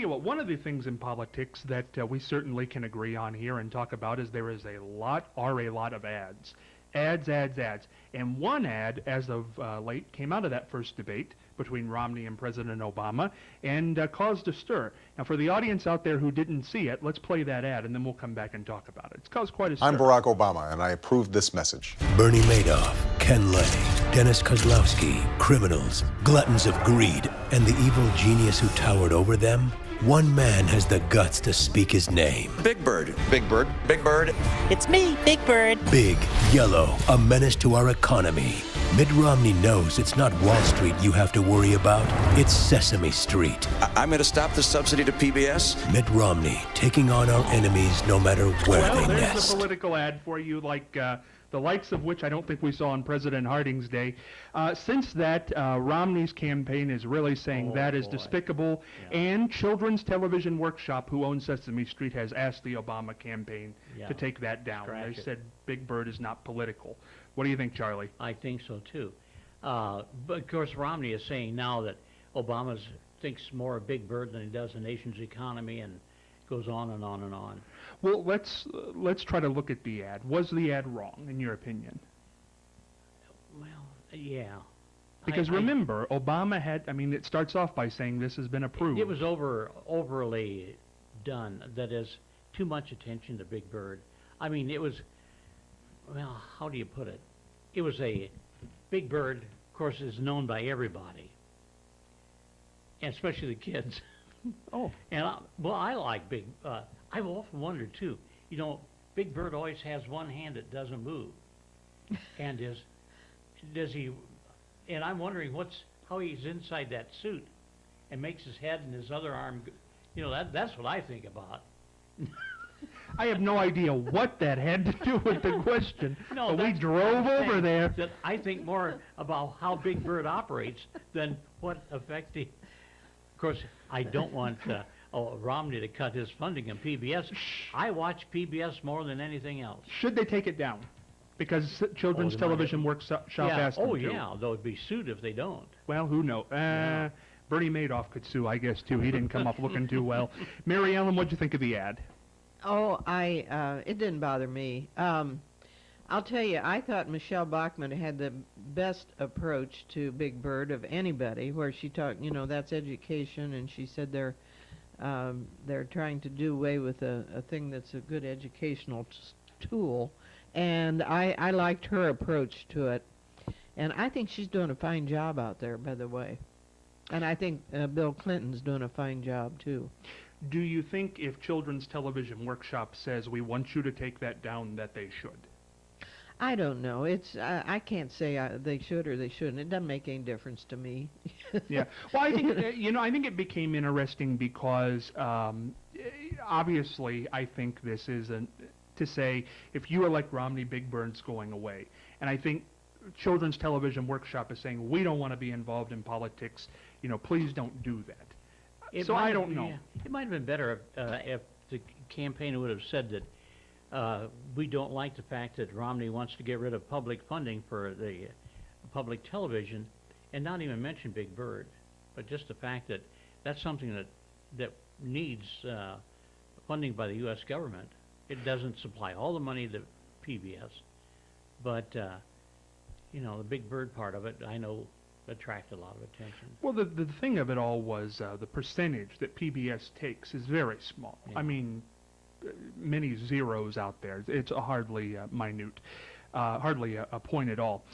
you what, one of the things in politics that we certainly can agree on here and talk about is there is a lot of ads. Ads, ads, ads. And one ad, as of late, came out of that first debate between Romney and President Obama and caused a stir. Now, for the audience out there who didn't see it, let's play that ad, and then we'll come back and talk about it. It's caused quite a stir. I'm Barack Obama, and I approve this message. Bernie Madoff, Ken Lay, Dennis Kozlowski, criminals, gluttons of greed, and the evil genius who towered over them. One man has the guts to speak his name. Big Bird. Big Bird. Big Bird. It's me, Big Bird. Big, yellow, a menace to our economy. Mitt Romney knows it's not Wall Street you have to worry about. It's Sesame Street. I'm going to stop the subsidy to PBS. Mitt Romney taking on our enemies no matter where they there's nest. a political ad for you, like the likes of which I don't think we saw on President Harding's day. Since that, Romney's campaign is really saying that is despicable, and Children's Television Workshop, who owns Sesame Street, has asked the Obama campaign to take that down. They said Big Bird is not political. What do you think, Charlie? I think so, too. But, of course, Romney is saying now that Obama thinks more of Big Bird than he does the nation's economy, and goes on and on and on. Well, let's try to look at the ad. Was the ad wrong, in your opinion? Well, yeah. Because remember, Obama had, it starts off by saying this has been approved. It was overly done. That is, too much attention to Big Bird. It was, well, how do you put it? It was Big Bird, of course, is known by everybody, and especially the kids. Oh. And I like Big. I've often wondered too. Big Bird always has one hand that doesn't move, and does he? And I'm wondering how he's inside that suit, and makes his head and his other arm. That's what I think about. I have no idea what that had to do with the question. No, but we drove over there. That I think more about how Big Bird operates than what effect he. Of course, I don't want Romney to cut his funding on PBS. I watch PBS more than anything else. Should they take it down? Because Children's Television Workshop asked them to. Oh, yeah. They'll be sued if they don't. Well, who knows? Bernie Madoff could sue, I guess, too. He didn't come up looking too well. Mary Ellen, what'd you think of the ad? Oh, it didn't bother me. I'll tell you, I thought Michelle Bachmann had the best approach to Big Bird of anybody, where she talked, that's education, and she said they're trying to do away with a thing that's a good educational tool, and I liked her approach to it, and I think she's doing a fine job out there, by the way, and I think Bill Clinton's doing a fine job, too. Do you think if Children's Television Workshop says we want you to take that down, that they should? I don't know. I can't say they should or they shouldn't. It doesn't make any difference to me. Yeah. Well, I think I think it became interesting because obviously I think this is to say if you elect Romney, Big Bird's going away, and I think Children's Television Workshop is saying we don't want to be involved in politics. Please don't do that. I don't know. It might have been better if the campaign would have said that. We don't like the fact that Romney wants to get rid of public funding for the public television and not even mention Big Bird, but just the fact that that's something that needs funding by the U.S. government. It doesn't supply all the money to PBS, but the Big Bird part of it, I know, attracted a lot of attention. Well, the thing of it all was the percentage that PBS takes is very small. Yeah. Many zeros out there. It's hardly minute, hardly a point at all.